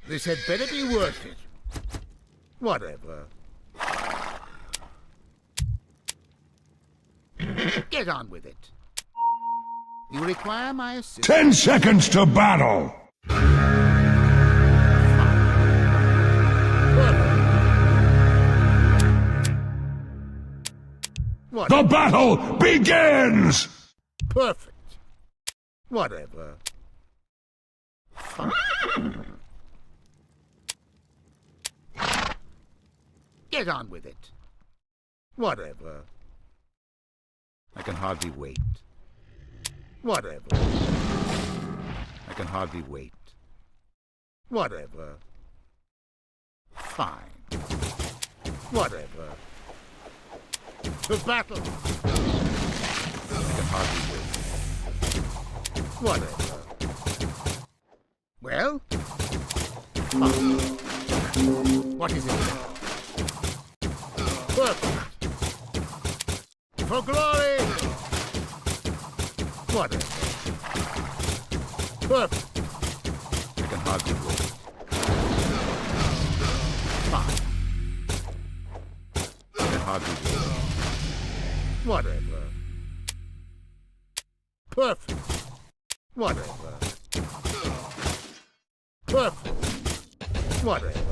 This had better be worth it. Whatever. Get on with it. You require my assistance. 10 seconds to battle! What? The battle begins! Perfect. Whatever. Fine. Get on with it. Whatever. I can hardly wait. Whatever. I can hardly wait. Whatever. Fine. Whatever. To battle! I can hardly wait. Whatever. Well? Fine. What is it now? Perfect! For glory! Whatever. Perfect! I can hardly wait. Fine. I can hardly wait. Whatever. Perfect. Whatever. Perfect. Whatever.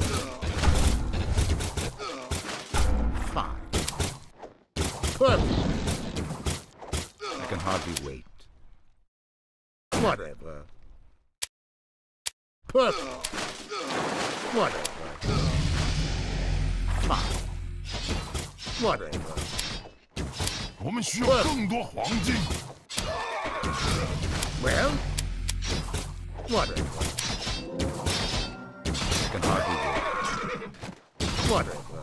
Fine. Perfect. I can hardly wait. Whatever. Perfect. Whatever. Fine. Whatever. 我们需要更多黄金。 Well? Whatever. I can hardly wait. Whatever.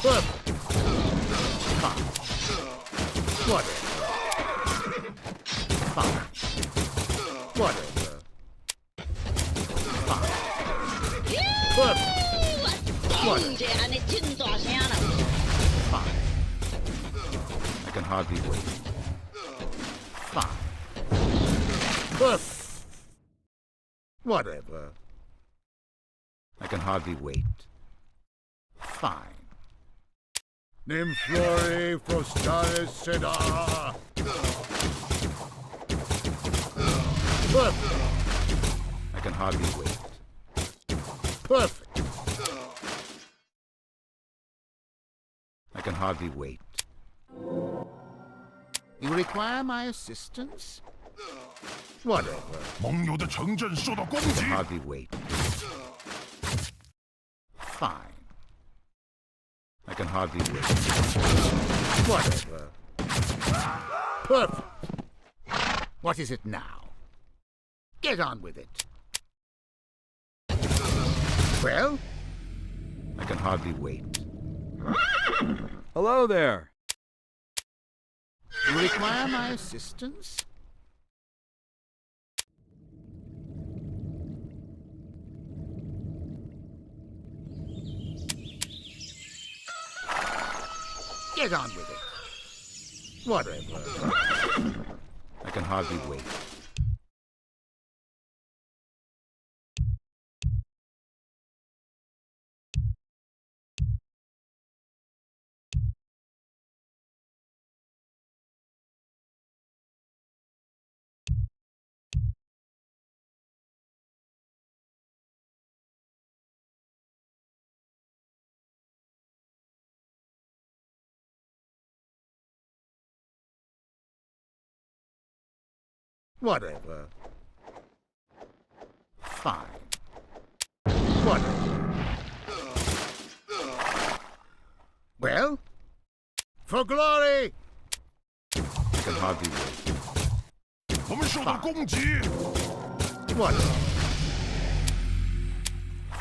Perfect. Fine. Whatever. Fine. Whatever. Fine. Perfect. Whatever. Fine. I can hardly wait. Fine. Perfect. Whatever. I can hardly wait. Fine. Nymphlory Frostalis Sedara. Perfect. I can hardly wait. Perfect. I can hardly wait. You require my assistance? Whatever. 盟友的城镇受到攻击。 Hardly wait. Fine. I can hardly wait. Whatever. Perfect. What is it now? Get on with it. Well? I can hardly wait. Hello there. You require my assistance? Get on with it. Whatever. I can hardly wait. Whatever. Fine. Whatever. Well? For glory! I can hardly wait. 我们受到攻击。 Whatever.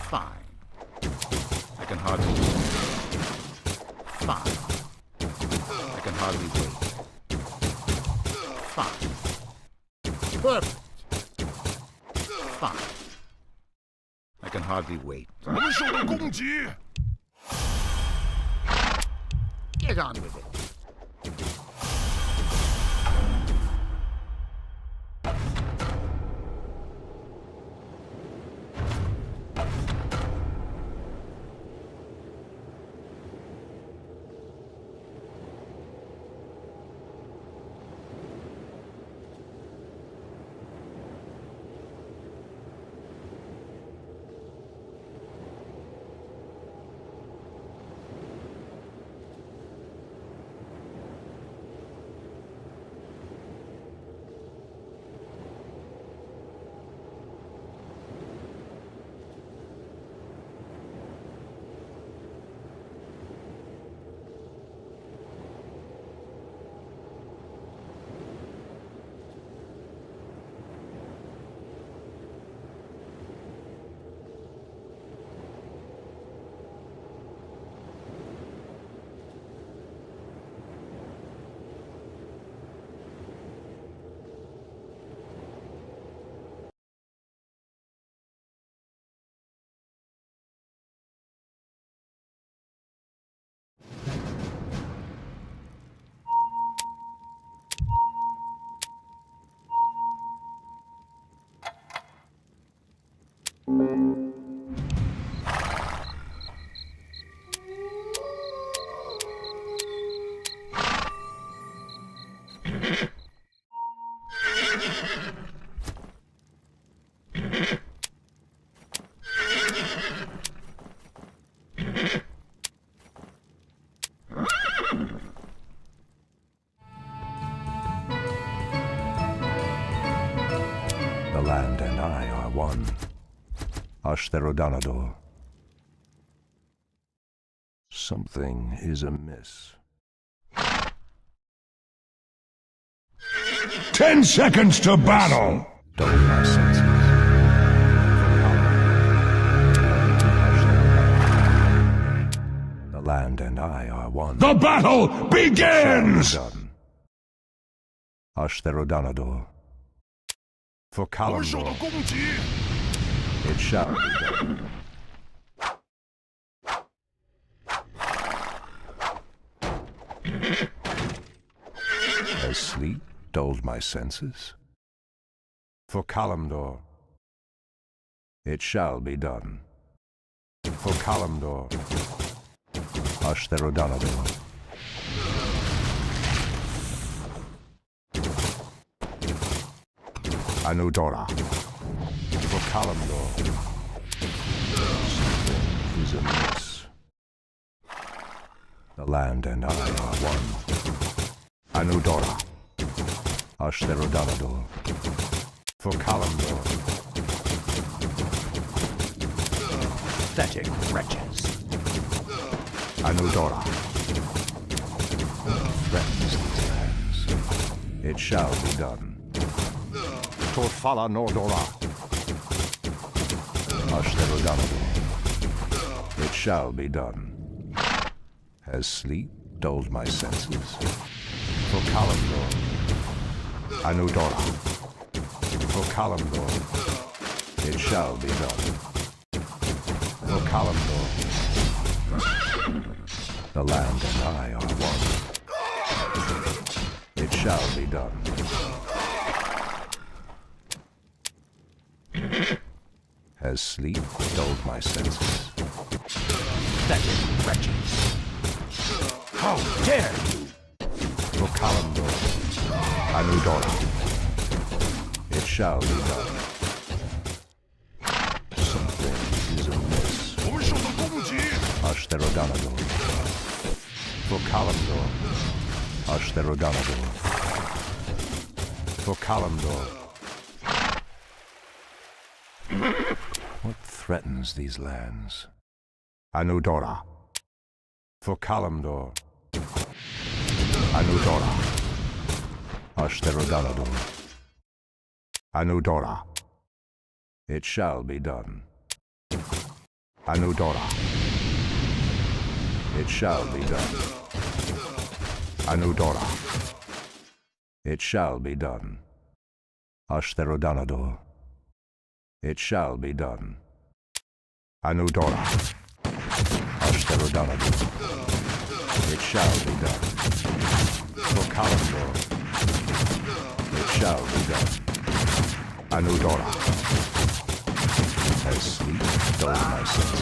Fine. I can hardly wait. Fine. I can hardly wait. Fine. Perfect. Fine. I can hardly wait. 我们受到攻击。 Get on with it. The land and I are one. Ashtherodanador. Something is amiss. 10 seconds to battle. Dull my senses. The land and I are one. The battle begins. Done. Ashtherodanador. For 我们受到 Kalimdor, 攻击。 it shall be done. Has sleep dulled my senses? For Kalimdor, it shall be done. For Kalimdor, Ashtherodanador. Anudora. For Kalimdor, something is amiss. The land and I are one. Anudora. Ashtherodanador. For Kalimdor. Pathetic wretches. Anudora. Threatens these lands. It shall be done. Torfala Nordora. Ashtherodanador. It shall be done. Has sleep dulled my senses? For Kalimdor. Anudora. For Kalimdor. It shall be done. For Kalimdor. The land and I are one. It shall be done. Has sleep dulled my senses? Pathetic wretches! How dare you! For Kalimdor, Anudora, it shall be done. Something is amiss. 我们受到攻击。 Ashtherodanador. For Kalimdor, Ashtherodanador. For Kalimdor. What threatens these lands? Anudora. For Kalimdor. Anudora. Ashtherodanador. Anudora. It shall be done. Anudora. It shall be done. Anudora. It shall be done. Ashtherodanador. It shall be done. Anudora. Ashtherodanador. It shall be done. For Kalimdor. It shall be done. Anudora. As sleep dulled my senses.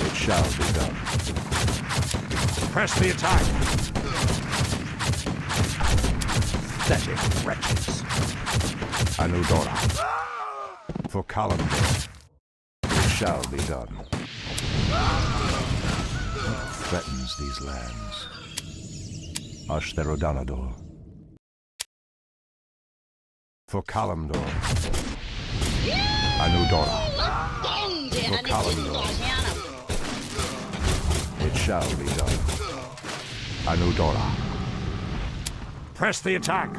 It shall be done. Press the attack! Pathetic wretches. Anudora. For Kalimdor. It shall be done. What threatens these lands? Ashtherodanador. For Kalimdor. Anudora. For Kalimdor. It shall be done. Anudora. Press the attack!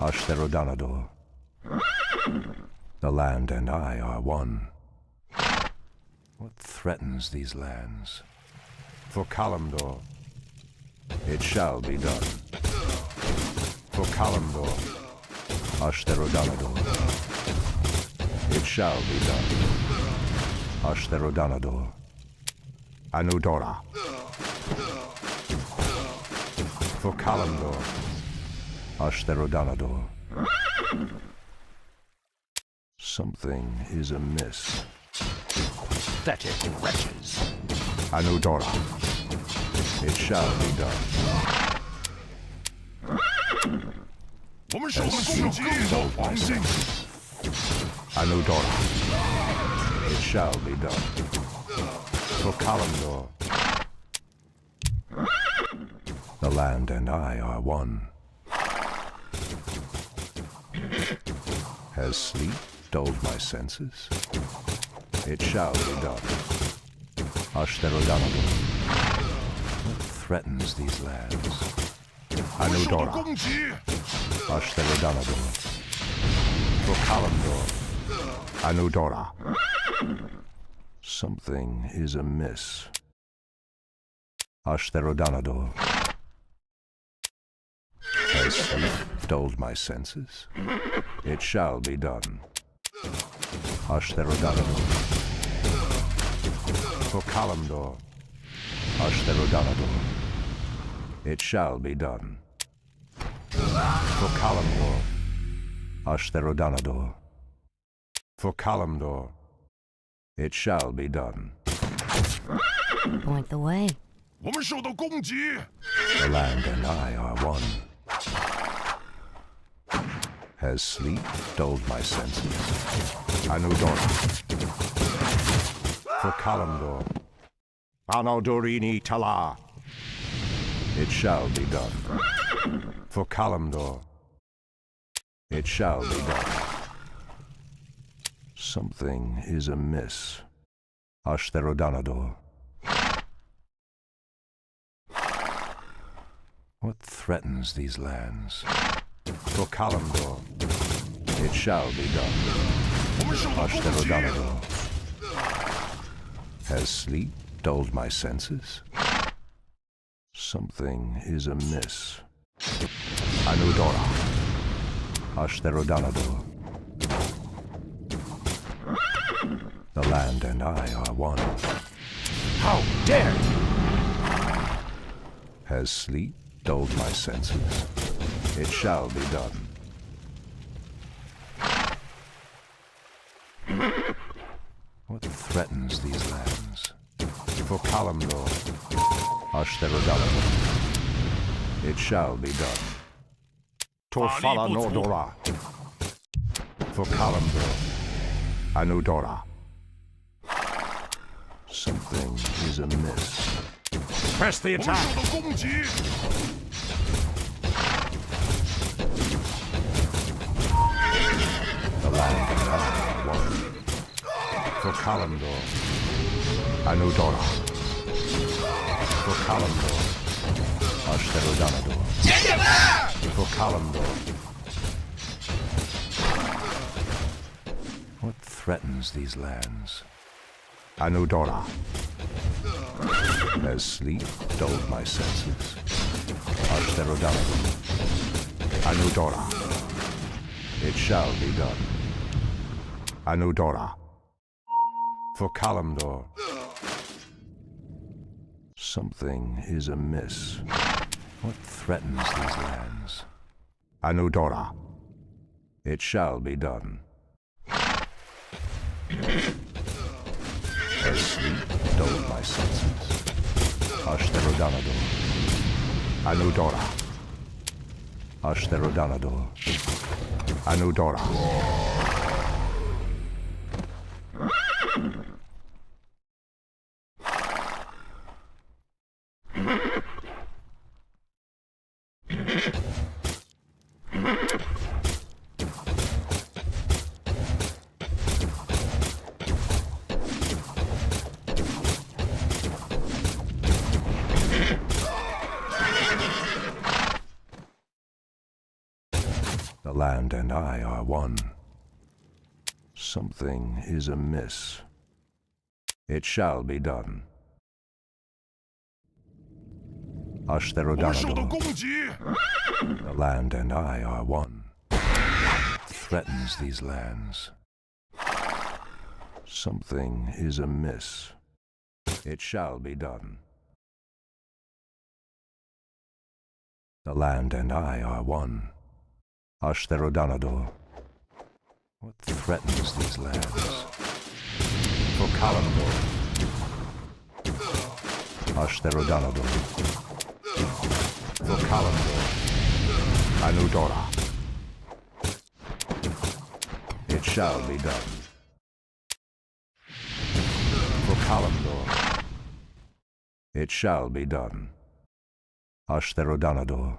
Ashtherodanador. The land and I are one. What threatens these lands? For Kalimdor. It shall be done. For Kalimdor. Ashtherodanador. It shall be done. Ashtherodanador. Anudora. For Kalimdor. Ashtherodanador. Something is amiss. Pathetic wretches. Anudora. It shall be done. 我们受到攻击的黄金。 Anudora. It shall be done. For Kalimdor. The land and I are one. Has sleep dulled my senses? It shall be done. Ashtherodanador. What threatens these lands? 我们受到 Anudora. 攻击。 Ashtherodanador. For Kalimdor. Anudora. Something is amiss. Ashtherodanador. Has sleep dulled my senses? It shall be done. Ashtherodanador. For Kalimdor. Ashtherodanador. It shall be done. For Kalimdor. Ashtherodanador. For Kalimdor. It shall be done. Point the way. 我们受到攻击。 The land and I are one. Has sleep dulled my senses? Anudora. For Kalimdor. Anodurini Tala. It shall be done. For Kalimdor. It shall be done. Something is amiss. Ashtherodanador. What threatens these lands? For Kalimdor. It shall be done. 我们受到攻击。 Ashtherodanador. Has sleep dulled my senses? Something is amiss. Anudora. Ashtherodanador. The land and I are one. How dare you! Has sleep dulled my senses? It shall be done. What threatens these lands? For Kalimdor. Ashtherodanador. It shall be done. Torfala Nordora. For Kalimdor. Anudora. Something is amiss. Press the 我们受到攻击。 The land and I are one. For Kalimdor. Anudora. For Kalimdor. Ashtherodanador. For Kalimdor. threatens these lands? Anudora. Has sleep dulled my senses? Ashtherodonadon. Anudora. It shall be done. Anudora. For Kalimdor. Something is amiss. What threatens these lands? Anudora. It shall be done. As sleep dulled my senses. Ashtherodonador. Anudora. Ashtherodonador. Anudora. The land and I are one. Something is amiss. It shall be done. 我们受到 Ashtherodonador. 攻击， The land and I are one. Threatens these lands. Something is amiss. It shall be done. The land and I are one. Ashtherodonador. What threatens these lands? For Kalimdor. Ashtherodonador. For Kalimdor. Anudora. It shall be done. For Kalimdor. It shall be done. Ashtherodonador.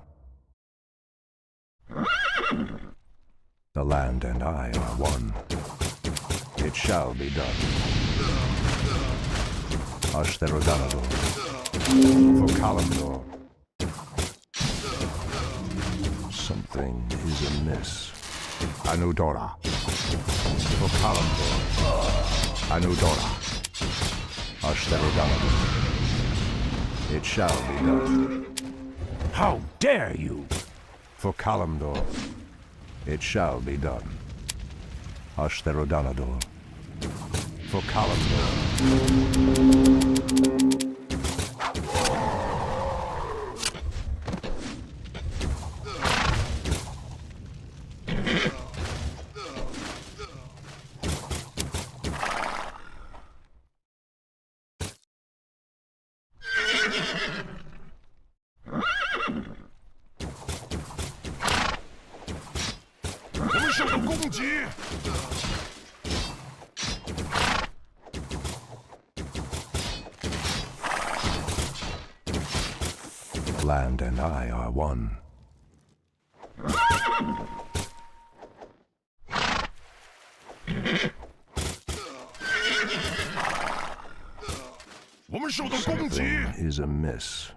The land and I are one. It shall be done. Ashtherodonador. For Kalimdor. Something is amiss. Anudora. For Kalimdor. Anudora. Ashtherodonador. It shall be done. How dare you! For Kalimdor. It shall be done. Ashtherodonador. For Kalimdor. Land and I are one. 我们受到攻击， Something is amiss.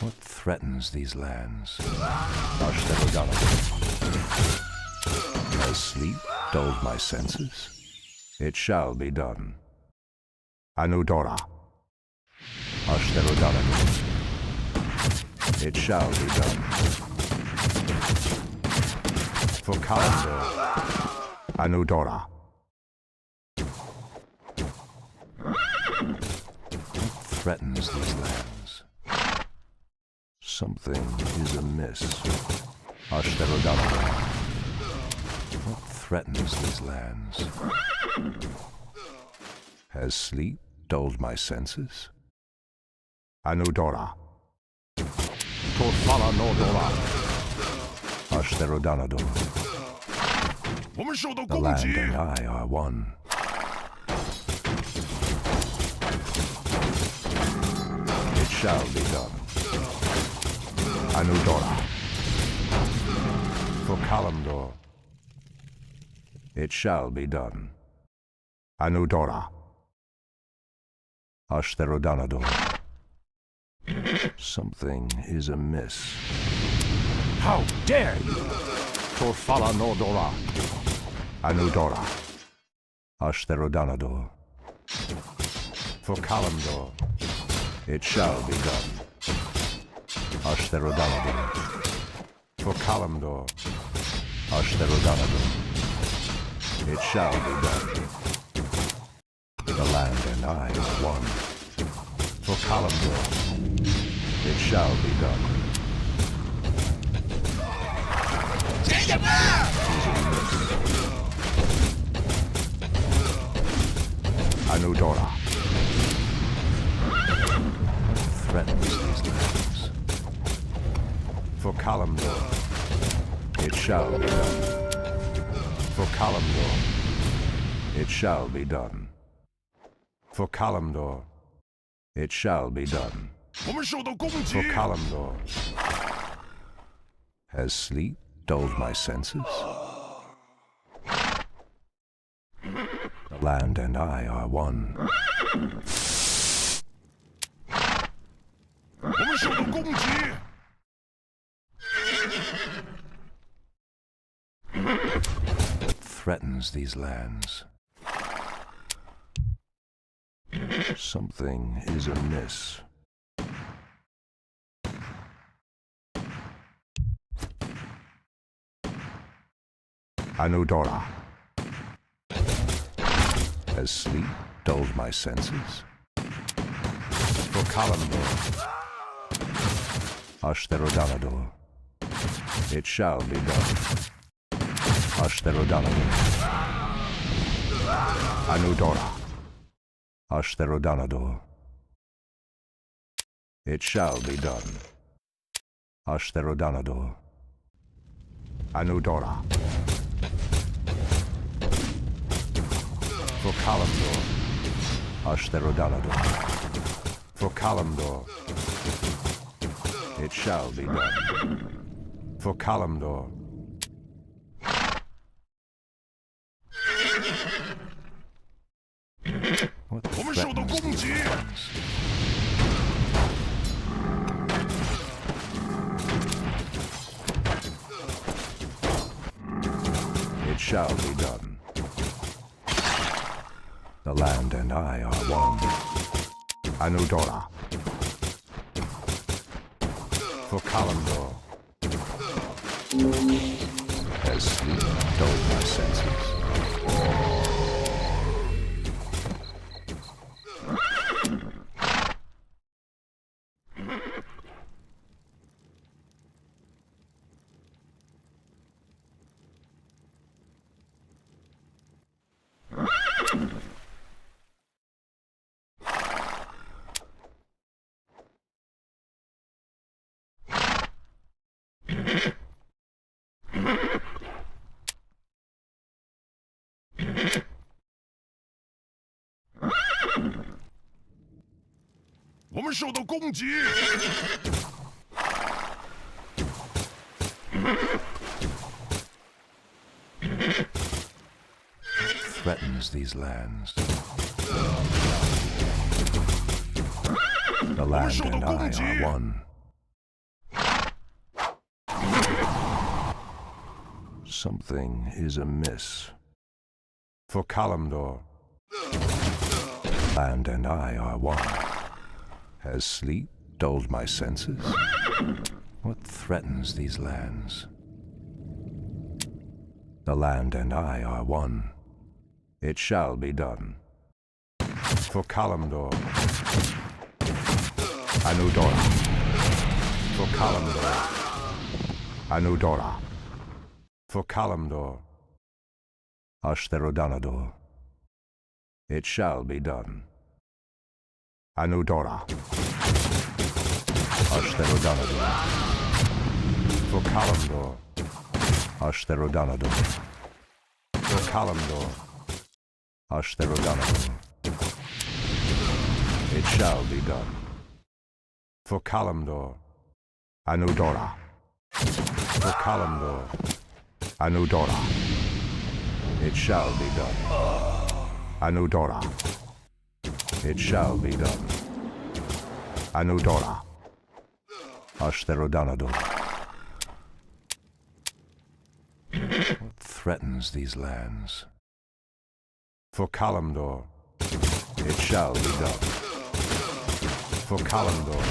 What threatens these lands? Ashtherodonador. Has sleep dulled my senses? It shall be done. Anudora. Ashtherodonador. It shall be done. For Kalimdor. Anudora. What threatens these lands? Something is amiss. Ashtherodonador. What threatens these lands? Has sleep dulled my senses? Anudora. Torfala Nordora. Ashtherodonador. 我们受到 The 攻 land 击， and I are one. It shall be done. Anudora. For Kalimdor. It shall be done. Anudora. Ashtherodonador. Something is amiss. How dare you? Torfala Nordora. Anudora. Ashtherodanador. For Kalimdor, it shall be done. Ashtherodanador. For Kalimdor, Ashtherodanador, it shall be done. The land and I are one. For Kalimdor, it shall be done. Anudora threatens these lands. For Kalimdor, it shall be done. For Kalimdor, it shall be done. For Kalimdor, it shall be done. 我们受到攻击 For Kalimdor, has sleep dulled my senses? The land and I are one. 我们受到攻击 Threatens these lands. Something is amiss. Anudora. Has sleep dulled my senses? For Kalimdor, Ashtherodanador, it shall be done. Ashtherodanador. Anudora. Ashtherodanador. It shall be done. Ashtherodanador. Anudora. For Kalimdor, Ashtherodanador. For Kalimdor, it shall be done. For Kalimdor. What 我们受到 threatens 攻 these 击 lands? It shall be done. The land and I are one. Anudora. For Kalimdor, has sleep dulled my senses?我们受到攻击 Threatens these lands. The land and I are one. Something is amiss. For Kalimdor, land and I are one. Has sleep dulled my senses? What threatens these lands? The land and I are one. It shall be done. For Kalimdor, Anudora. For Kalimdor, Anudora. For Kalimdor, Ashtherodanador. It shall be done. Anudora. Ashtherodanador. For Kalimdor, Ashtherodanador. For Kalimdor, Ashtherodanador. It shall be done. For Kalimdor, Anudora. For Kalimdor, Anudora. It shall be done. Anudora. It shall be done. Anudora. Ashtherodanador. threatens these lands? For Kalimdor, it shall be done. For Kalimdor.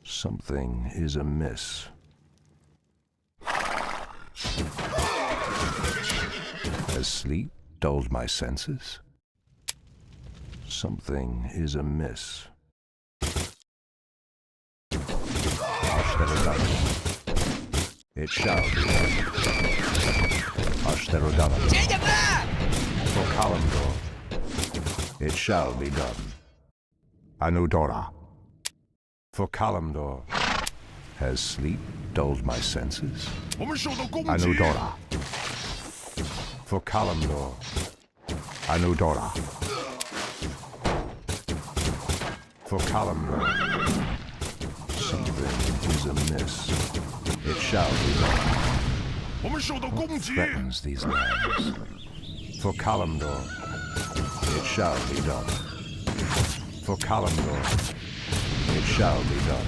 Something is amiss. Has sleep dulled my senses? Something is amiss. It shall be done. Ashtarodana. For Kalimdor, it shall be done. Anudora. For Kalimdor, has sleep dulled my senses? 我们受到攻击。 Anudora. For Kalimdor, Anudora. For Kalimdor, something is amiss. It shall be done. 我们受到攻击。 Threatens these lands. For Kalimdor, it shall be done. For Kalimdor, it shall be done.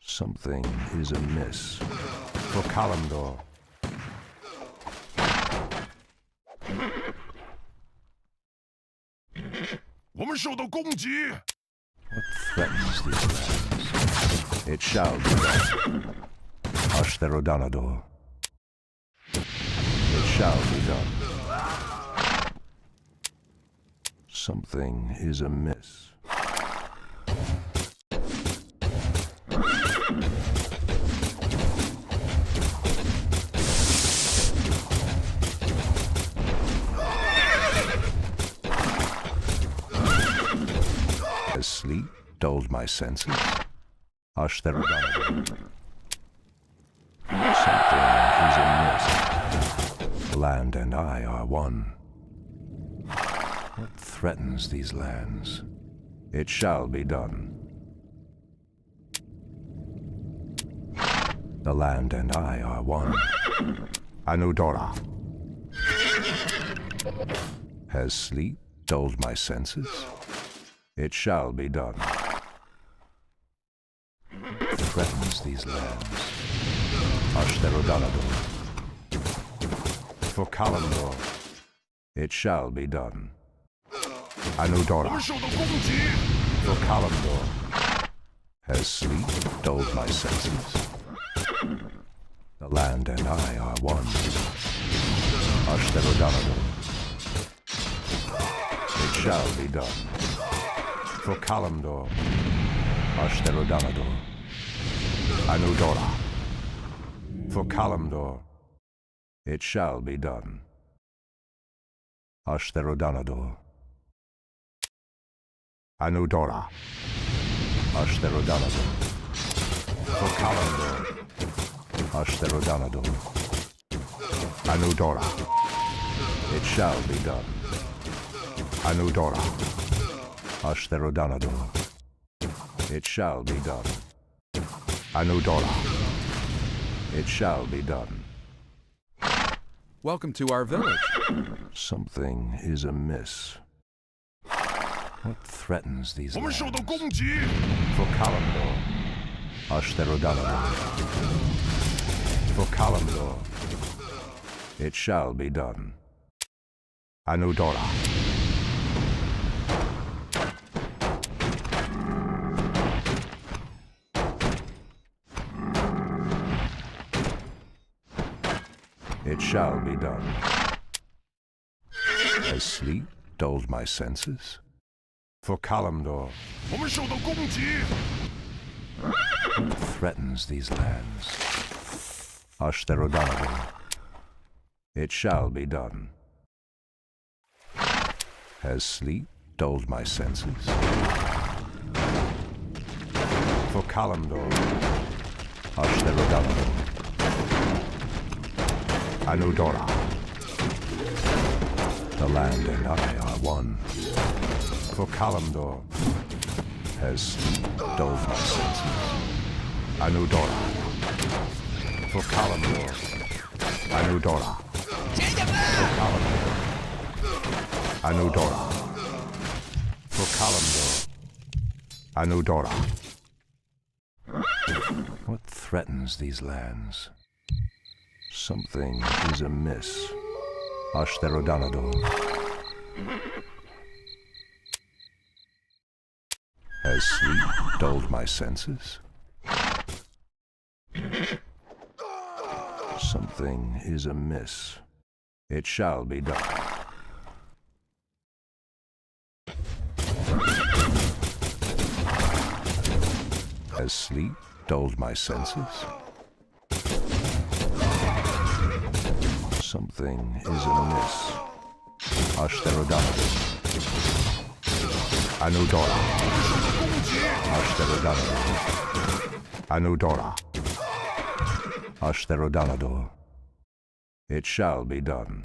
Something is amiss. For Kalimdor. What threatens these lands? It shall be done. Ashtarodanador. It shall be done. Something is amiss. Has sleep dulled my senses? Ashtarodanador. Something is amiss. The land and I are one. What threatens these lands? It shall be done. The land and I are one. Anudora. Has sleep dulled my senses? It shall be done. What threatens these lands? Ashtarodanador. For Kalimdor, it shall be done. Anudora. For Kalimdor, has sleep dulled my senses? The land and I are one. Ashtarodanador. It shall be done. For Kalimdor, Ashtarodanador. Anudora. For Kalimdor, it shall be done. Ashtarodanador. Anudora. Ashtarodanador. For Kalimdor, Ashtarodanador. Anudora. It shall be done. Anudora. Ashtarodanador. It shall be done. Anudora. It shall be done. Welcome to our village. Something is amiss. What threatens these 我们受到 lands? 攻击。 For Kalimdor, Ashtarodanador. For Kalimdor, it shall be done. Anudora. It shall be done. Has sleep dulled my senses? For Kalimdor, 我们受到攻击。 threatens these lands? Ashtherodanador. It shall be done. Has sleep dulled my senses? For Kalimdor, Ashtherodanador. Anudora. The land and I are one. For Kalimdor has sleep dulled my senses. Anudora. For Kalimdor. Anudora. For Kalimdor. Anudora. For Kalimdor. Anudora. What threatens these lands? Something is amiss. Ashtherodanador. Has sleep dulled my senses? Something is amiss. It shall be done. Has sleep dulled my senses? Something is amiss. Ashtherodanador. Anudora. Ashtherodanador. Anudora. Ashtherodanador. It shall be done.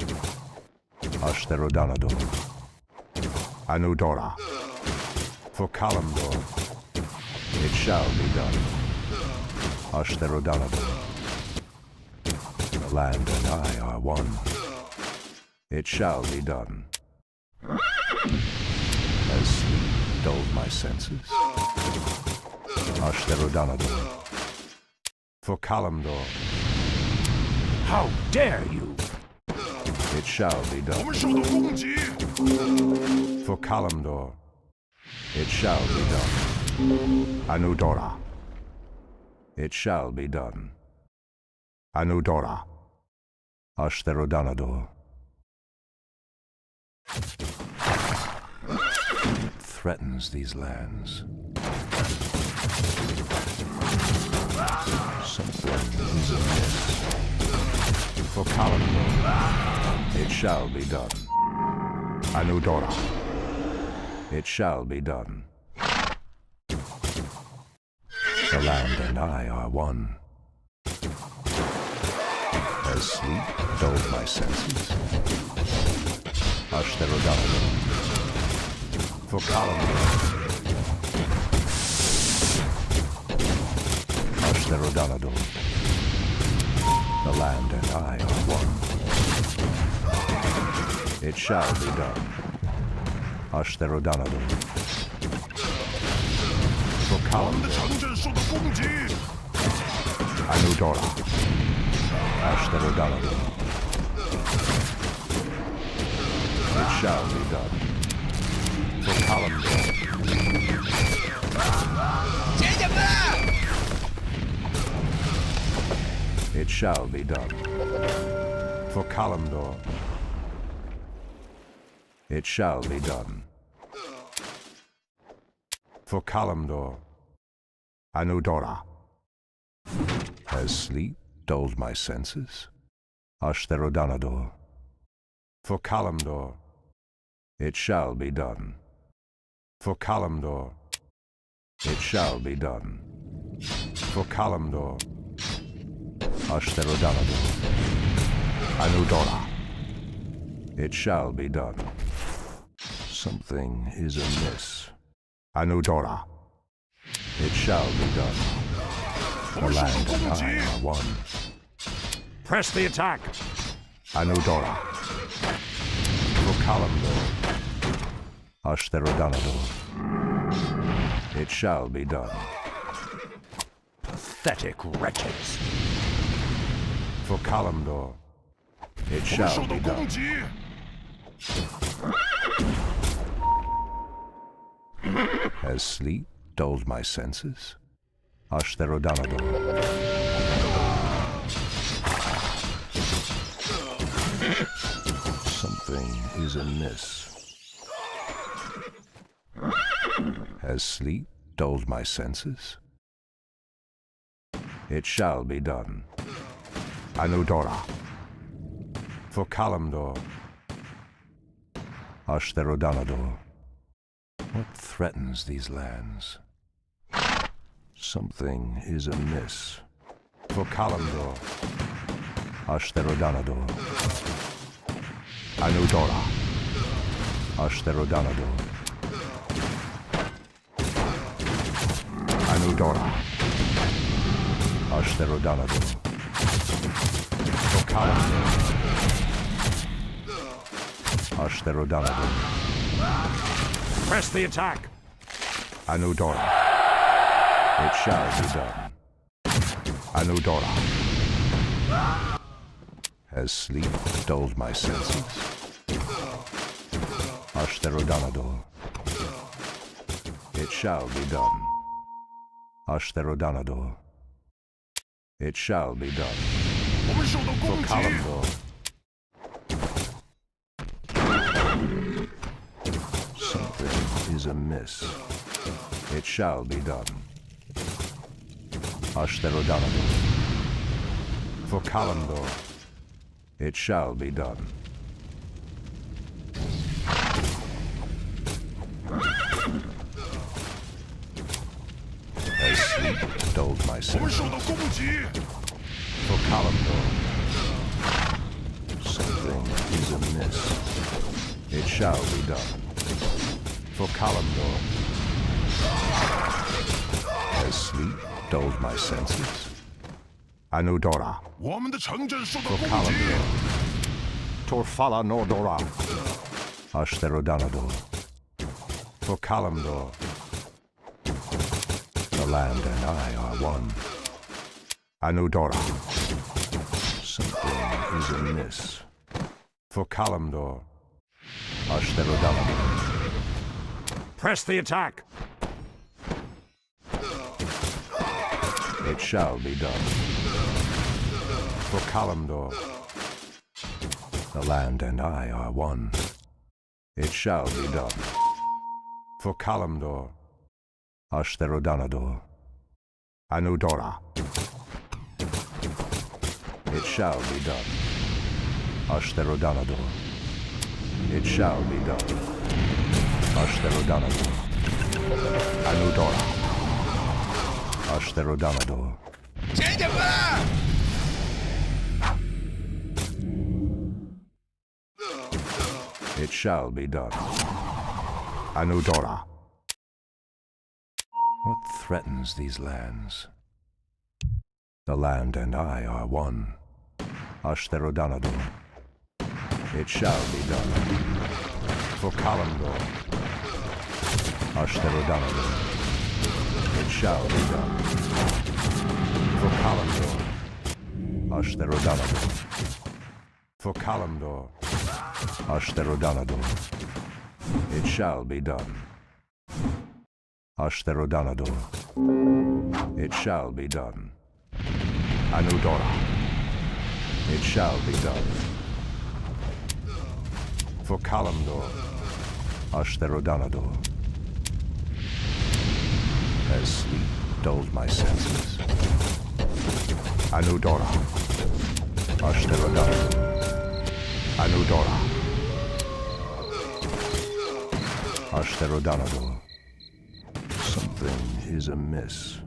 Ashtherodanador. Anudora. For Kalimdor. It shall be done. Ashtherodanador. The land and I are one. It shall be done. Has sleep dulled my senses? Ashtherodanador. For Kalimdor. How dare you! It shall be 我 done. 们受到攻击！ For Kalimdor. It shall be done. Anudora. It shall be done. Anudora. Ashtherodanador. Threatens these lands. Something is amiss. For Kalimdor. It shall be done. Anudora. It shall be done. The land and I are one. Has sleep dulled my senses? Ashtherodanador. For Kalimdor. Ashtherodanador. The land and I are one. It shall be done. Ashtherodanador. For 我们的 Kalimdor. 城镇受到攻击！ Anudora. Ashtherodanador. It shall be done. For Kalimdor. It shall be done. For Kalimdor. It shall be done. For Kalimdor. Anudora. Has sleep dulled my senses? Ashtherodanador. For Kalimdor. It shall be done. For Kalimdor. It shall be done. For Kalimdor. Ashtherodanador. Anudora. It shall be done. Something is amiss. Anudora. It shall be done. 我 The 们受到 land 攻 and 击！ I are one. Press the attack. Anudora. For Kalimdor. Ashtherodanador. It shall be done. Pathetic wretches. For Kalimdor. It 我们 shall 受到 be 攻 done. 击！ Has sleep dulled my senses? Ashtherodanador. Something is amiss. Has sleep dulled my senses? It shall be done. Anudora. For Kalimdor. Ashtherodanador. What threatens these lands? Something is amiss. For Kalimdor. Ashtherodanador. Anudora. Ashtherodanador. Anudora. Ashtherodanador. For Kalimdor. Ashtherodanador. Press the attack. Anudora. It shall be done. Anudora. Has sleep dulled my senses? Ashtherodanador. It shall be done. Ashtherodanador. It shall be done. 我们受到 For 攻击。 Kalimdor. Something is amiss. It shall be done. Ashtherodanador. For Kalimdor. It shall be done. Has sleep dulled my 我们 senses? 受到攻击。 For Kalimdor. Something is amiss. It shall be done. For Kalimdor. Has sleep dulled my senses? Anudora. 我们的城镇受到 For 攻击。 Kalimdor. Torfala Nordora. Ashtherodanador. For Kalimdor. The land and I are one. Anudora. Something is amiss. For Kalimdor. Ashtherodanador. Press the attack. It shall be done. For Kalimdor. The land and I are one. It shall be done. For Kalimdor. Ashtherodanador. Anudora. It shall be done. Ashtherodanador. It shall be done. Ashtherodanador. Anudora. Ashtherodanador. It shall be done. Anudora. What threatens these lands? The land and I are one. Ashtherodanador. It shall be done. For Kalimdor. Ashtherodanador. It shall be done. For Kalimdor. Ashtherodanador. For Kalimdor. Ashtherodanador. It shall be done. Ashtherodanador. It shall be done. Anudora. It shall be done. For Kalimdor. Ashtherodanador. Has sleep dulled my senses? Anudora. Ashtherodanador. Anudora. Ashtherodanador. Something is amiss.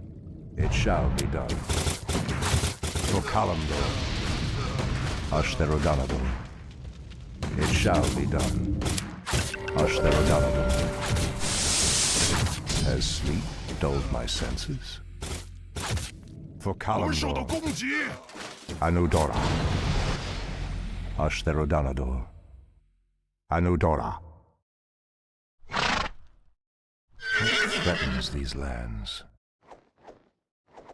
It shall be done. For Kalimdor. Ashtherodanador. It shall be done. Ashtherodanador. Has sleep dulled my senses? For 我们受到 Kalimdor. 攻击。 Anudora. Ashtherodanador. Anudora. What threatens these lands?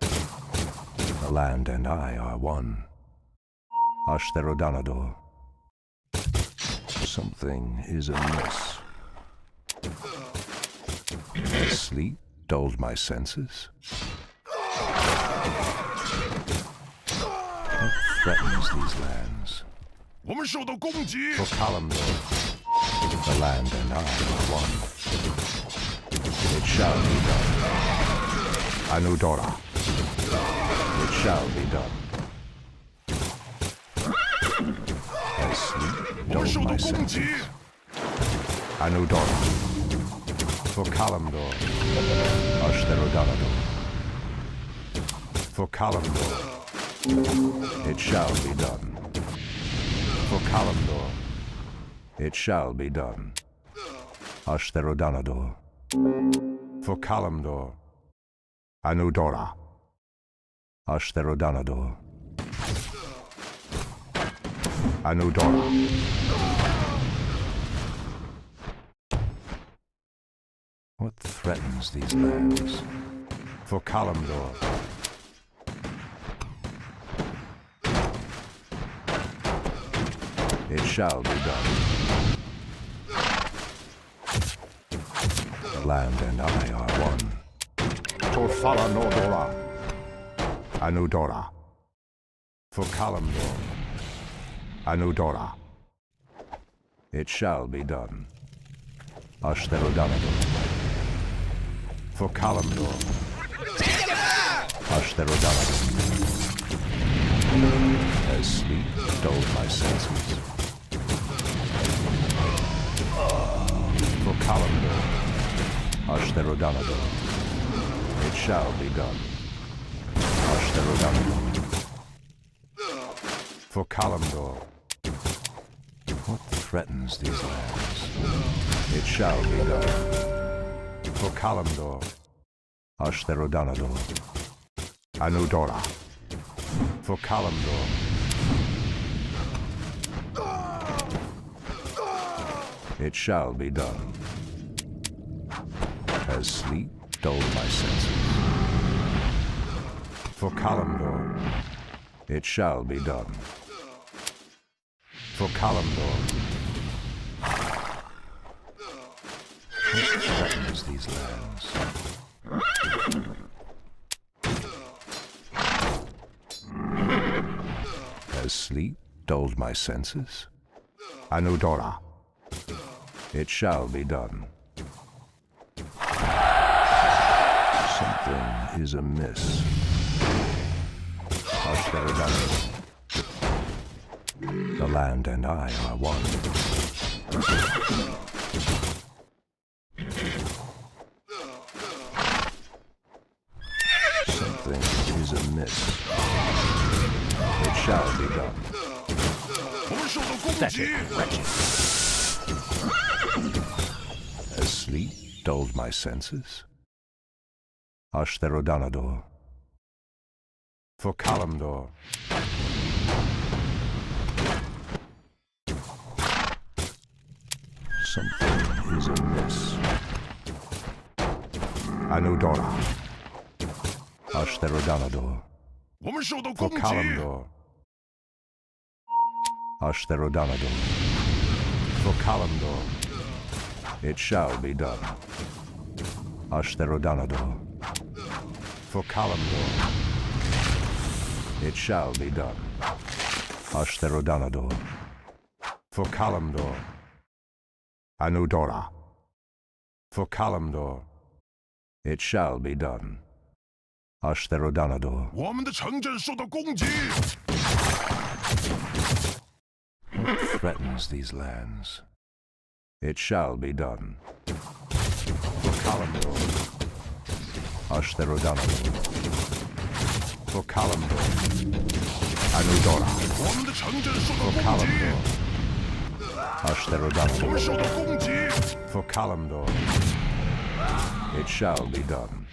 The land and I are one. Ashtherodanador. Something is amiss. Has sleep dulled my senses? What threatens these lands? 我们受到攻击。 For Kalimdor, the land and I are one. It shall be done. Anudora. It shall be done. 们受 dulled 到 my 攻击， senses. Anudora. For Kalimdor. Ashtherodanador. For Kalimdor. It shall be done. For Kalimdor. It shall be done. Ashtherodanador. For Kalimdor. Anudora. Ashtherodanador. Anudora. What threatens these lands? For Kalimdor. It shall be done. The land and I are one. Torfala Nordora. Anudora. For Kalimdor. Anudora. It shall be done. Ashtherodanador. For Kalimdor. Ashtherodanador. As sleep dulled my senses. For Kalimdor. Ashtherodanador. It shall be done. Ashtherodanador. For Kalimdor. What threatens these lands? It shall be done. For Kalimdor. Ashtherodanador. Anudora. For Kalimdor. It shall be done. As sleep dulled my senses. For Kalimdor. It shall be done. For Kalimdor. What threatens these lands? Has sleep dulled my senses? Anudora. It shall be done. Something is amiss. Ashtherodanador. The land and I are one. Something is amiss. It shall be done. 我们受到攻击， As sleep dulled my senses? Ashtherodanador. For Kalimdor. Something is amiss. Anudora. Ashtherodanador. 我们受到 For 攻击， Kalimdor. Ashtherodanador. For Kalimdor. It shall be done. Ashtherodanador. For Kalimdor. It shall be done. Ashtherodanador. For Kalimdor. Anudora. For Kalimdor. It shall be done. Ashtherodanador. 我们的城镇受到攻击， What threatens these lands? It shall be done. For Kalimdor. Ashtherodanador. For Kalimdor. Anudora. 我们的城镇受到 For 攻击， Kalimdor. 我们 Ashtherodanador. 受到攻击， For Kalimdor. It shall be done.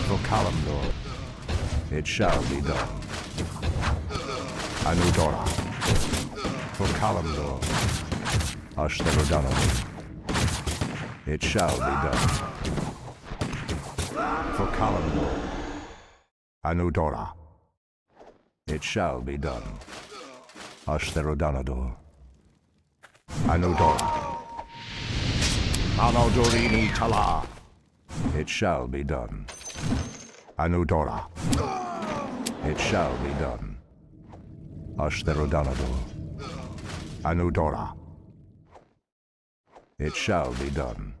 For Kalimdor. It shall be done. Anudora. For Kalimdor. Ashtherodanador. It shall be done. For Kalimdor. Anudora. It shall be done. Ashtherodanador. Anudora. Anaudorini Tala. It shall be done. Anudora. It shall be done. Ashtherodanador. Anudora. It shall be done.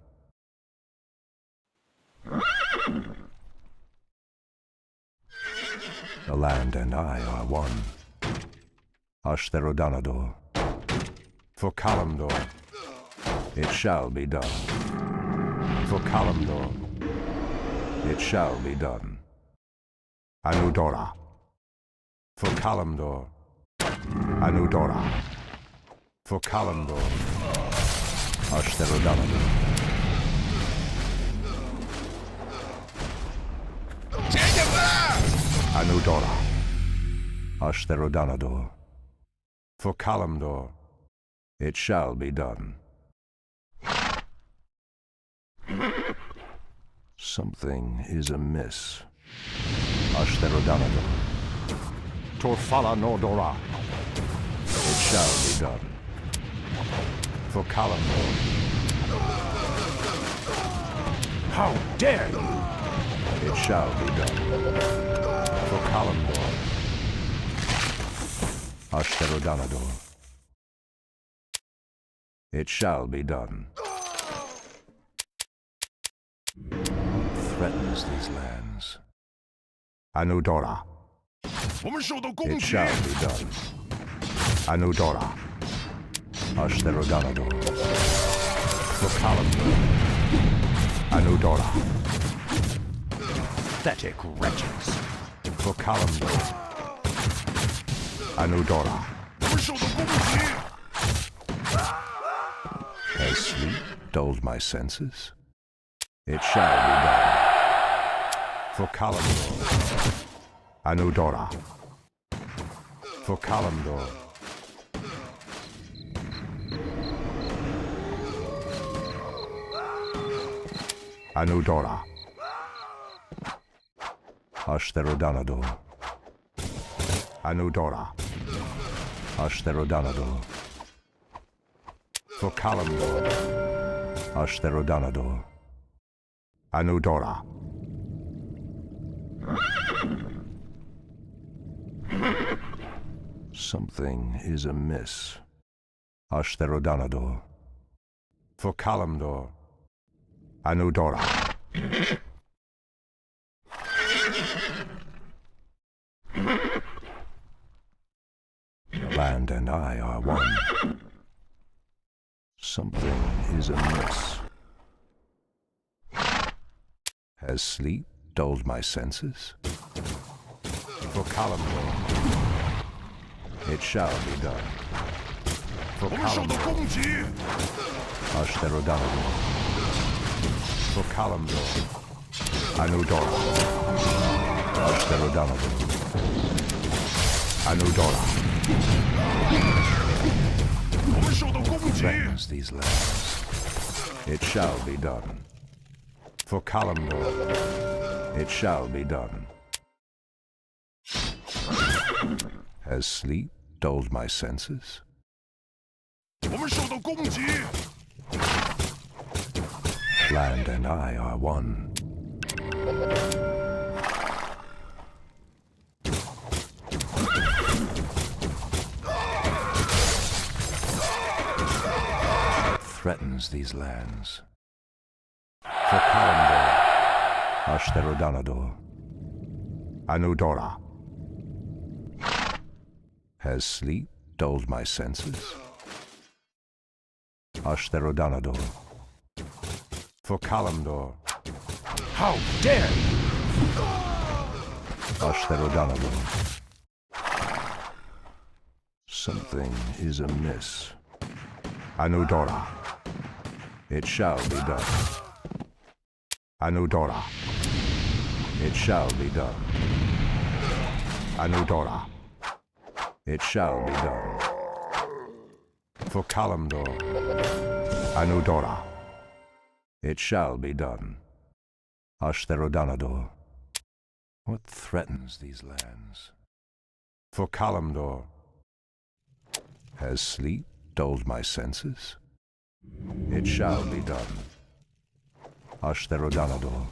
The land and I are one. Ashtherodanador. For Kalimdor, it shall be done. For Kalimdor, it shall be done. Anudora. For Kalimdor, Anudora. For Kalimdor, Ashtherodanador. Anudora, Ashtherodanador. For Kalimdor, it shall be done. Something is amiss. Ashtherodanador. Torfala Nordora. It shall be done. For Kalimdor. How dare you! It shall be done. For Kalimdor. Ashtherodanador. It shall be done. Threatens these lands. Anudora. 我们受到攻 It 击， shall be done. Anudora. Ashtherodanador. For Kalimdor. Anudora. Pathetic wretches. For Kalimdor. Anudora. 我们受到攻击， Has sleep dulled my senses? It shall be done. For Kalimdor. Anudora. For Kalimdor. Anudora. Ashtherodanador. Anudora. Ashtherodanador. For Kalimdor. Ashtherodanador. Anudora. Something is amiss. Ashtherodanador. For Kalimdor. Anudora. The land and I are one. Something is amiss. Has sleep dulled my senses? For Kalimdor, it shall be done. For 我们受到 Kalimdor, 攻击， Ashtherodanador. For Kalimdor, Anudora. Ashtherodanador. Anudora. 我们受到攻击， Threatens these lands. It shall be done. For Kalimdor, it shall be done. Has sleep dulled my senses? 我们受到攻击， Land and I are one. Threatens these lands. For Kalimdor, Ashtherodanador. Anudora. Has sleep dulled my senses? Ashtherodanador. For Kalimdor. How dare you! Ashtherodanador. Something is amiss. Anudora. It shall be done. Anudora. It shall be done. Anudora. It shall be done. For Kalimdor. Anudora. It shall be done. Ashtherodanador. What threatens these lands? For Kalimdor. Has sleep dulled my senses? It shall be done. Ashtherodanador.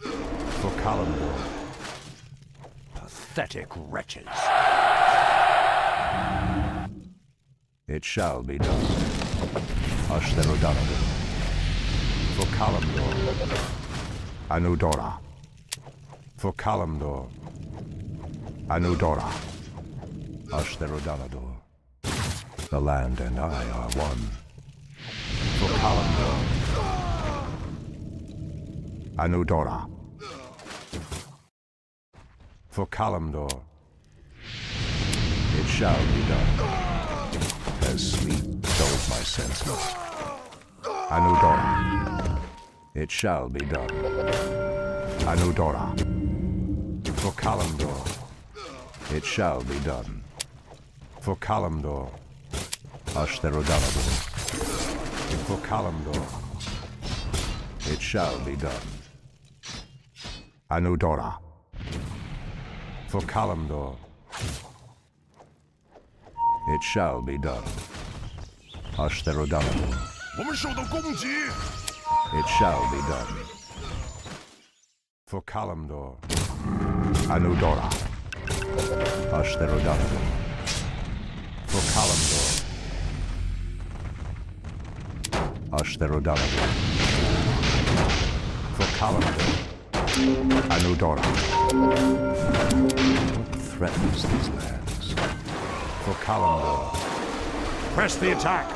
For Kalimdor. Pathetic wretches. It shall be done. Ashtherodanador. For Kalimdor. Anudora. For Kalimdor. Anudora. Ashtherodanador. The land and I are one. For Kalimdor. Anudora. For Kalimdor. It shall be done. As sleep dulls my senses. Anudora. It shall be done. Anudora. For Kalimdor. It shall be done. For Kalimdor. Ashtherodanador. For Kalimdor. It shall be done. Anudora. For Kalimdor. It shall be done. Ashtherodanador. 我们受到攻击， It shall be done. For Kalimdor. Anudora. Ashtherodanador. For Kalimdor. Ashtherodanador. For Kalimdor. Anudora. What threatens these lands? For Kalimdor. Press the attack.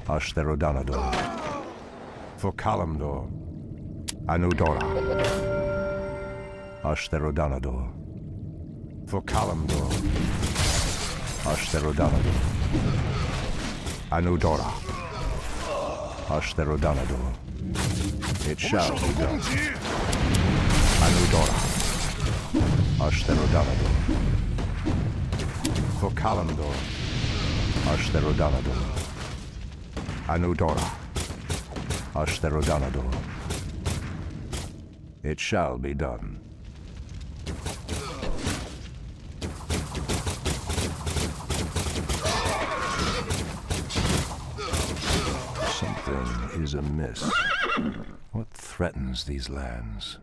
Ashtherodanador. For Kalimdor. Anudora. Ashtherodanador. For Kalimdor. Ashtherodanador. Anudora. Ashtherodanador. It 我们 shall 受到 be 攻 done. 击， Anudora. Ashtherodanador. For Kalimdor. Ashtherodanador. Anudora. Ashtherodanador. It shall be done. Something is amiss. What threatens these lands?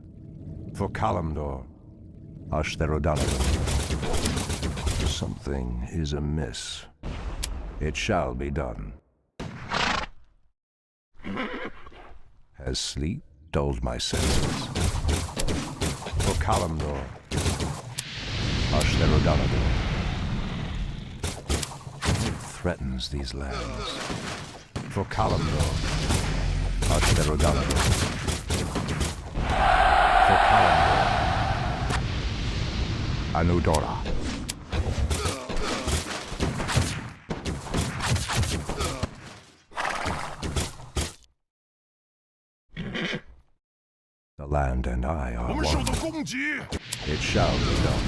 For Kalimdor. Ashtherodanador. Something is amiss. It shall be done. Has sleep dulled my senses? For Kalimdor. Ashtherodanador. What threatens these lands? For Kalimdor. Ashtherodanador. For Kalimdor. Anudora. The land and I 我 are 们受 one. 到攻击， It shall be done.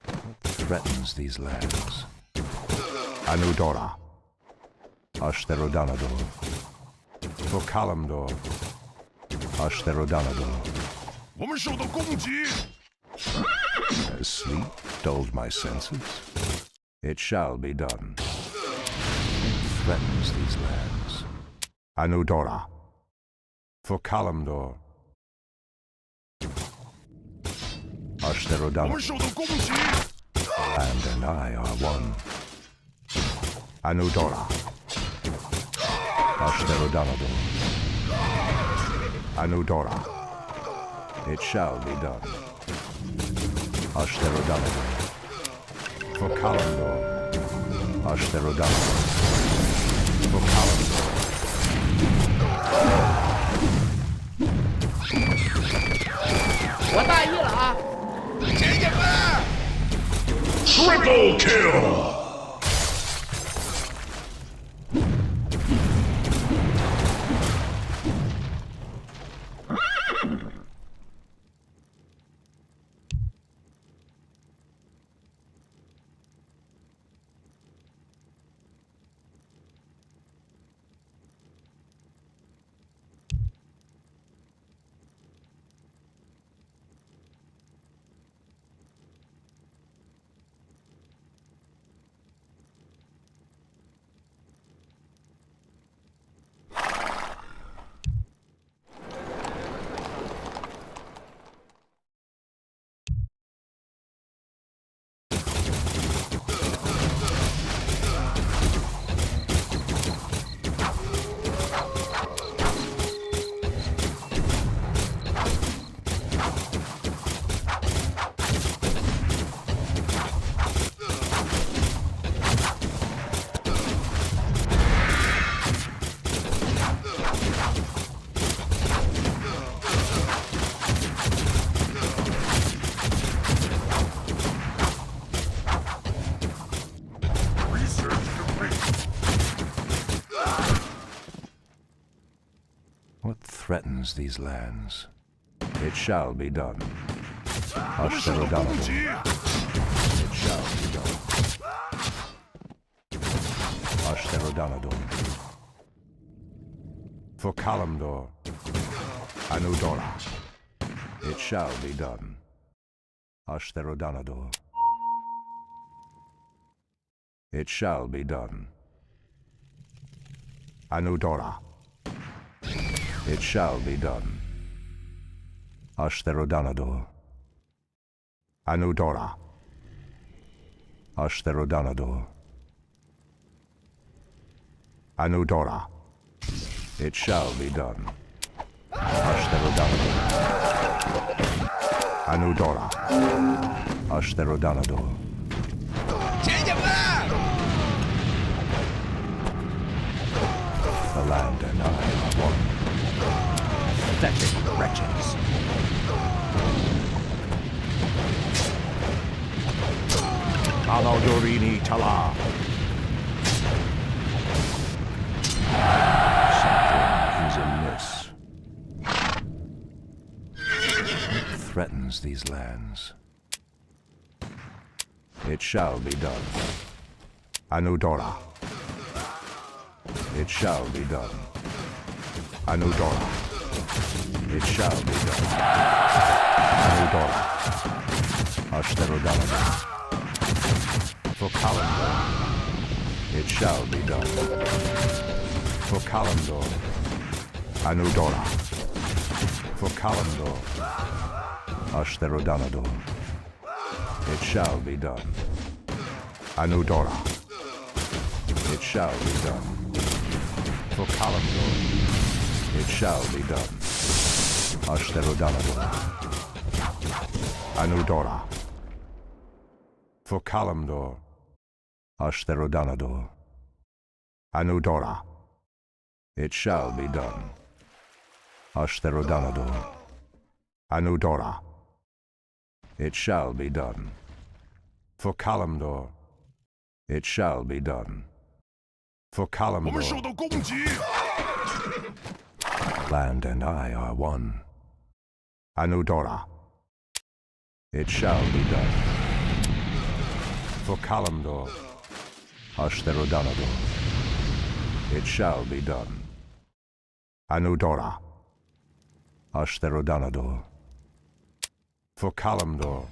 What threatens these lands? Anudora. Ashtherodanador. For Kalimdor. Ashtherodanador. 我们受到攻击， Has sleep dulled my senses? It shall be done. What threatens these lands? Anudora. For Kalimdor. 我 Ashtherodanador. 们受到攻击， The land and I are one. Anudora. Ashtherodanador. Anudora. It shall be done. Ashtherodanador. For Kalimdor. Ashtherodanador. For Kalimdor. 我大意了啊！ Triple kill。threatens these lands? It shall be done. 我们受到攻 Ashtarodanador. 击， It shall be done. Ashtarodanador. For Kalimdor. Anudora. It shall be done. Ashtarodanador. It shall be done. Anudora. It shall be done. Ashtarodanador. Anudora. Ashtarodanador. Anudora. It shall be done. Ashtarodanador. Anudora. Ashtarodanador. The land and I are one. Pathetic wretches. Alaudorini Tala. Something is amiss. What threatens these lands? It shall be done. Anudora. It shall be done. Anudora. It shall be done. Anudora. Ashtarodanador. For Kalimdor. It shall be done. For Kalimdor. Anudora. For Kalimdor. Ashtarodanador. It shall be done. Anudora. It shall be done. For Kalimdor. It shall be done. Ashtarodanador. Anudora. For Kalimdor. Ashtarodanador. Anudora. It shall be done. Ashtarodanador. Anudora. It shall be done. For Kalimdor. It shall be done. For 我们受 Kalimdor. 到攻击， Land and I are one. Anudora. It shall be done. For Kalimdor. Ashtarodanador. It shall be done. Anudora. Ashtarodanador. For Kalimdor.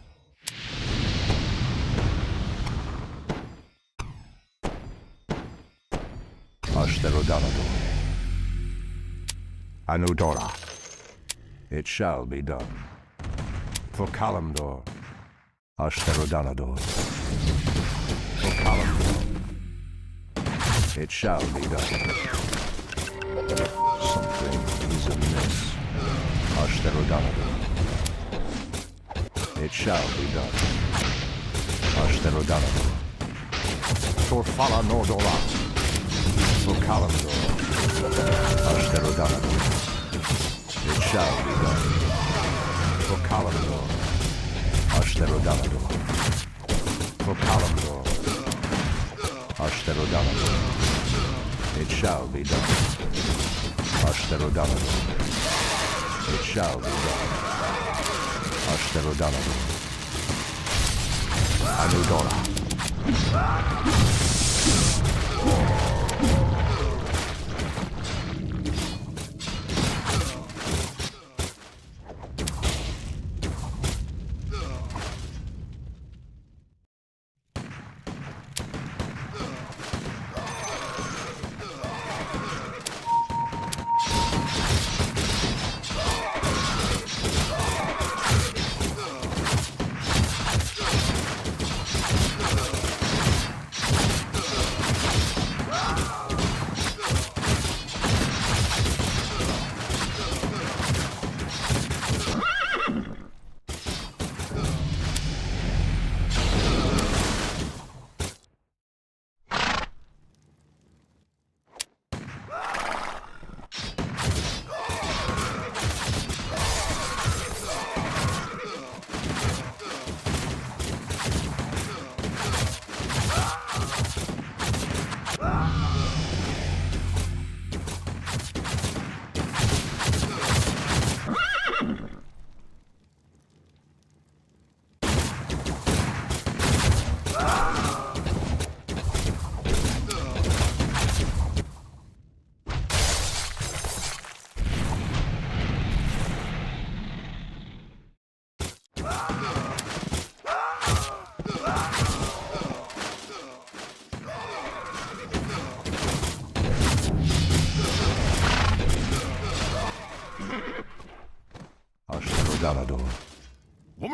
Ashtarodanador. Anudora. It shall be done. For Kalimdor. Ashtarodanador. For Kalimdor. It shall be done. Something is amiss. Ashtarodanador. It shall be done. Ashtarodanador. For Fala Nordora. For Kalimdor. Ashtarodanador. It shall be done. For Kalimdor. Ashtarodanador. For Kalimdor. Ashtarodanador. It shall be done. Ashtarodanador. It shall be done. Ashtarodanador. Anudora.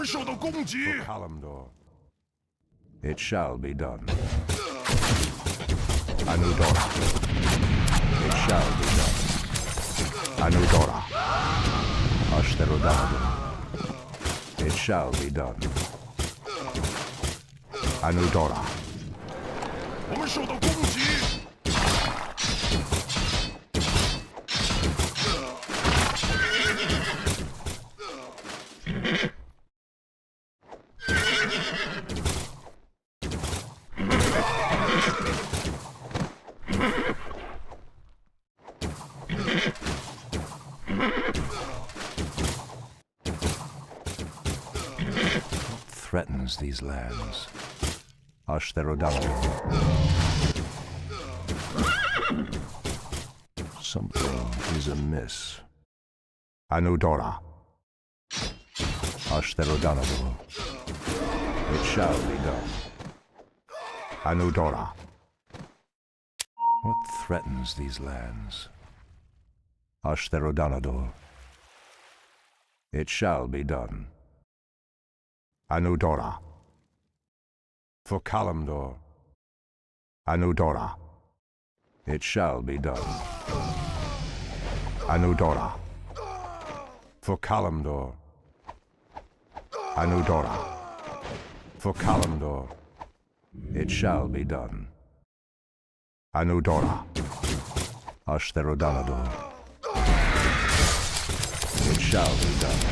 受到攻击。 Kalimdor. It shall be done. Anudora. It shall be done. Anudora. Ashtarodanadur. It shall be done. Anudora. 我们受到攻击。 Threatens these lands. Ashtarodanadur. Something is amiss. Anudora. Ashtarodanadur. It shall be done. Anudora. What threatens these lands? Ashtarodanadur. It shall be done. Anudora. For Kalimdor. Anudora. It shall be done. Anudora. For Kalimdor. Anudora. For Kalimdor. It shall be done. Anudora. Ashtarodanadur. It shall be done.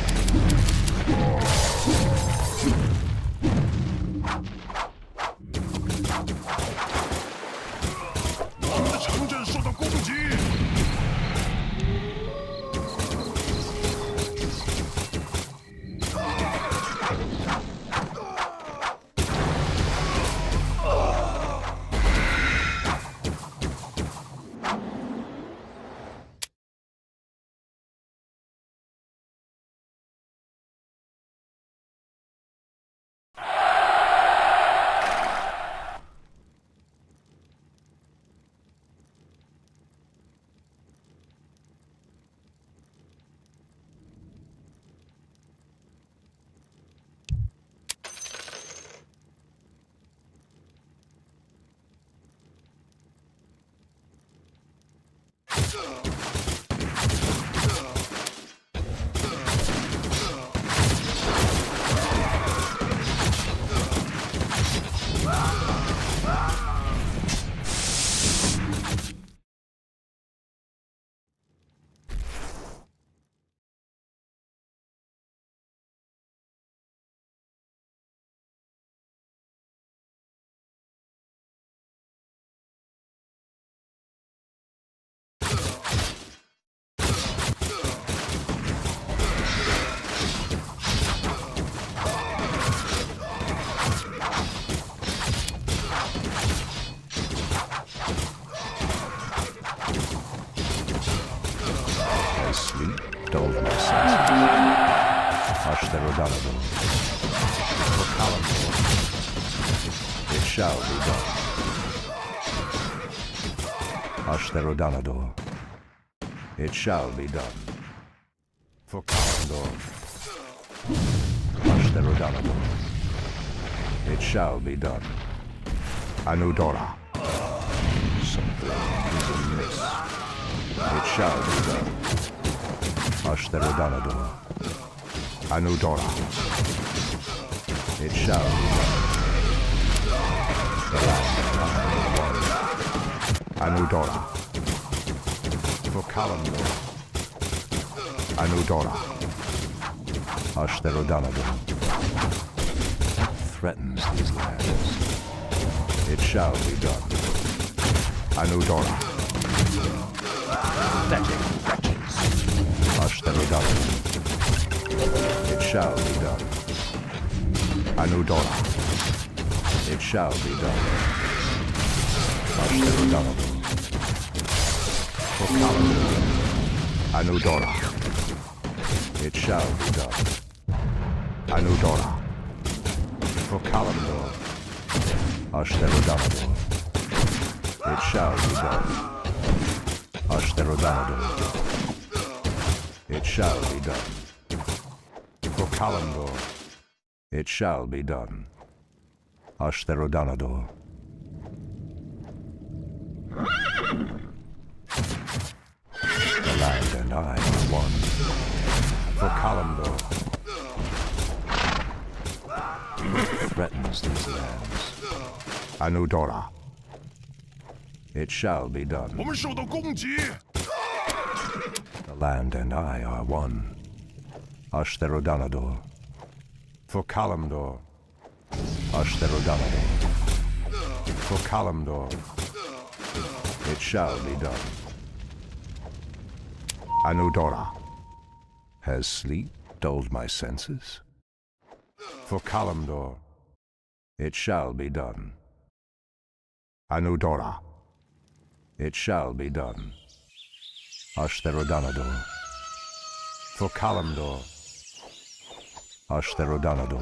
Dulled my senses. Ashtarodanadur. For Kalimdor. It shall be done. Ashtarodanadur. It shall be done. For Kalimdor. Ashtarodanadur. It shall be done. Anudora. Something is amiss. It shall be done. Ashtarodanadur. Anudora. It shall be done. The land of one. Anudora. For Kalimdor. Anudora. Ashtarodanadur. Threatens these lands. It shall be done. Anudora. Pathetic wretches. Ashtarodanadur. It shall be done. Anudora. It shall be done. Ashtarodanadur. For Kalimdor. Anudora. It shall be done. Anudora. For Kalimdor. Ashtarodanadur. It shall be done. Ashtarodanadur. It shall be done. For Kalimdor. It shall be done. Ashtherodanador. The land and I are one. For Kalimdor threatens these lands. Anudora. It shall be done. 我们受到攻击， The land and I are one. Ashtherodanador. For Kalimdor. Ashtherodanador. For Kalimdor. It shall be done. Anudora. Has sleep dulled my senses? For Kalimdor. It shall be done. Anudora. It shall be done. Ashtherodanador. For Kalimdor. Ashtherodanador.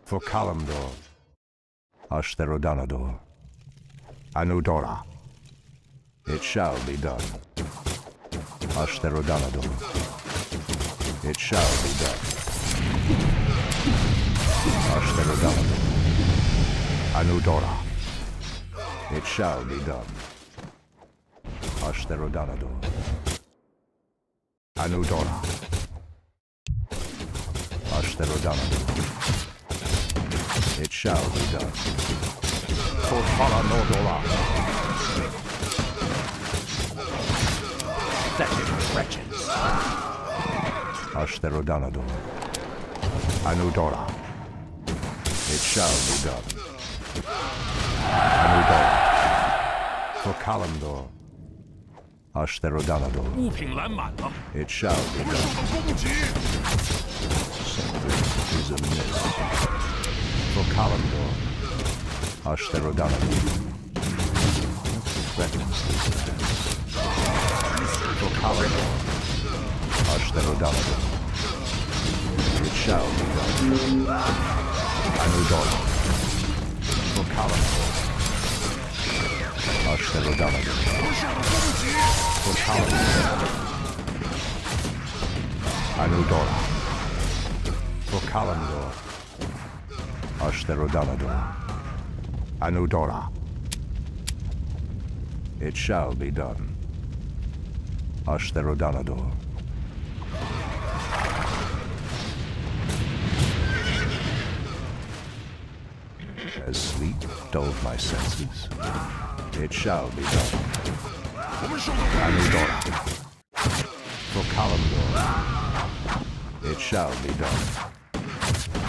For Kalimdor. Ashtherodanador. Anudora. It shall be done. Ashtherodanador. It shall be done. Ashtherodanador. Anudora. It shall be done. Ashtherodanador. Anudora. Ashtherodanador. It shall be done. For Paranodora. Pathetic wretches. Ashtherodanador. Anudora. It shall be done. Anudora. For Kalimdor. Ashtherodanador. 物品拦满了， It shall be 我们受 done. 到攻击， Something is amiss. For Kalimdor. Ashtherodanador. Threatens these lands. For Kalimdor. Ashtherodanador. It shall be done. Anudora. For Kalimdor. Ashtherodanador. 我们受到攻击， For Kalimdor. Anudora. For Kalimdor. Ashtherodanador. Anudora. It shall be done. Ashtherodanador. Has sleep dulled my senses? It shall be done. 我们受到攻击， Anudora. For Kalimdor. It shall be done.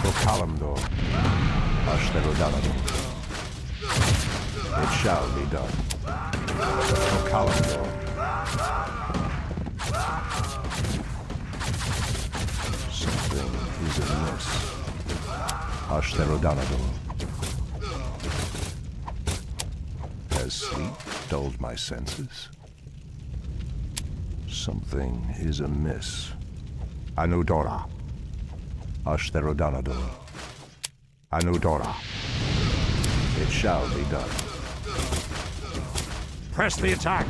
For Kalimdor. Ashtherodanador. It shall be done. For Kalimdor. Something is amiss. Ashtherodanador. Has sleep dulled my senses? Something is amiss. Anudora. Ashtherodanador. Anudora. It shall be done. Press the attack!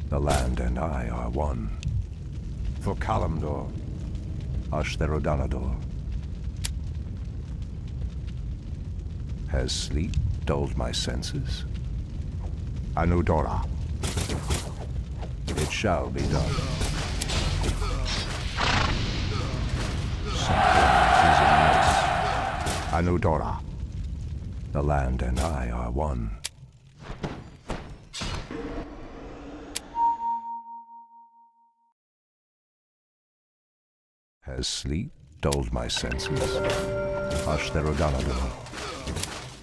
The land and I are one. For Kalimdor. Ashtherodanador. Has sleep dulled my senses? Anudora. It shall be done. Something is amiss. Anudora. The land and I are one. Has sleep dulled my senses? Ashtherodanador.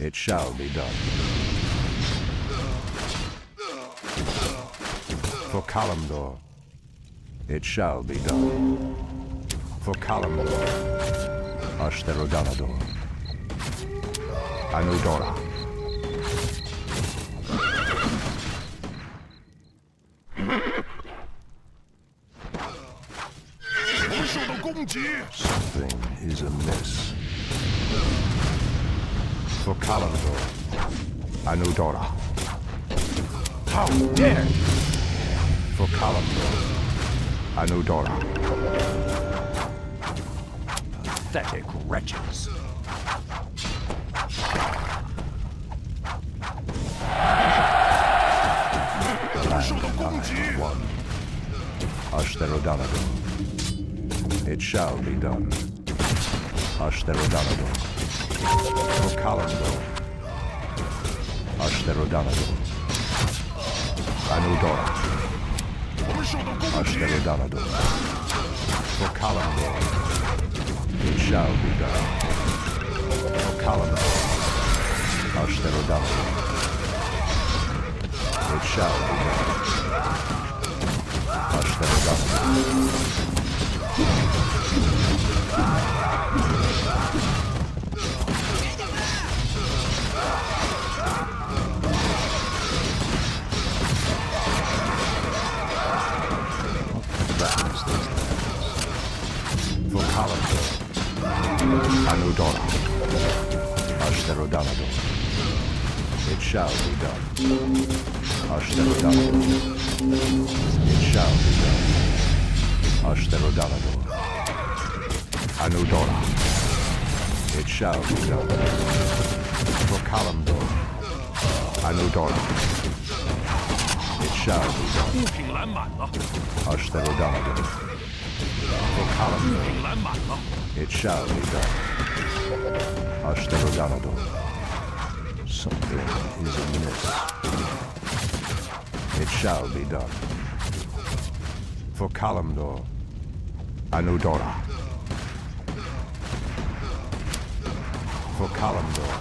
It shall be done. For Kalimdor. It shall be done. For Kalimdor. Ashtherodanador. Anudora. 受到攻击。 Something is amiss. For Kalimdor, Anudora. How dare you! For Kalimdor, Anudora. Pathetic wretches. The land and I are one. Ashtherodanador. It shall be done. Ashtherodanador. For Kalimdor. Ashtherodanador. Anudora. 我们受到攻击。 Ashtherodanador. For Kalimdor. It shall be done. For Kalimdor. Ashtherodanador. It shall be done. Ashtherodanador. Threatens these lands. For Kalimdor. Anudora. Ashtherodanador. It shall be done. Ashtherodanador. It shall be done. Ashtherodanador. Anudora. It shall be done. For Kalimdor. Anudora. It shall be done. 物品篮满了， Ashtherodanador. For 物 Kalimdor. 品篮满了， It shall be done. Ashtherodanador. Something is amiss. It shall be done. For Kalimdor. Anudora. For Kalimdor.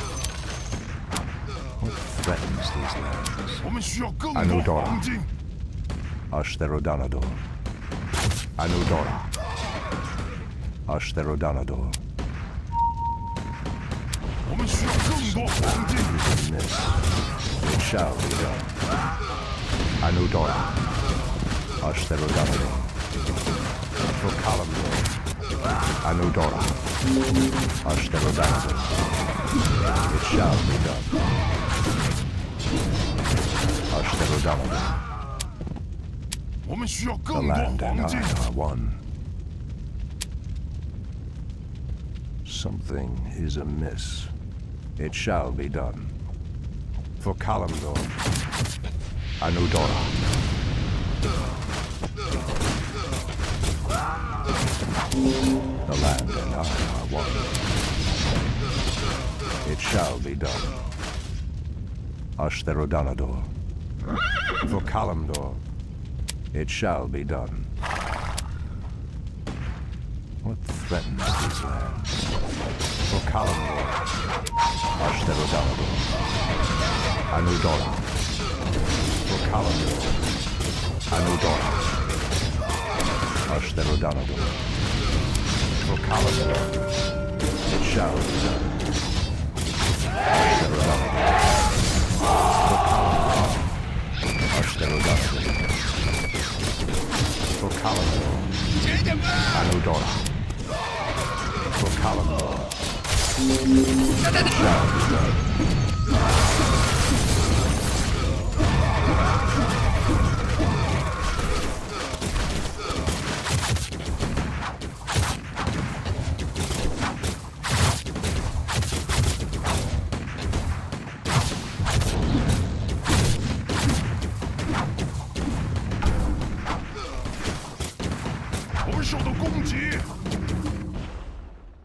What threatens these lands? 我们需要更多 Anudora. 黄金。 Ashtherodanador. Anudora. Ashtherodanador. 我们需要更多黄金。 In this, it shall be done. Anudora. Ashtherodanador. For Kalimdor. Anudora. Ashtherodanador. It shall be done. Ashtherodanador. 我们需要 The 更多 land and 黄金。 I are one. Something is amiss. It shall be done. For Kalimdor. Anudora. The land and I are one. It shall be done. Ashtherodanador. For Kalimdor. It shall be done. What threatens these lands? For Kalimdor. Ashtherodanador. Anudora. For Kalimdor. Anudora. Ashtherodanador. For Kalimdor. It shall be done. Ashtherodanador. For Kalimdor. Ashtherodanador. For Kalimdor. Anudora. For Kalimdor. It shall be done.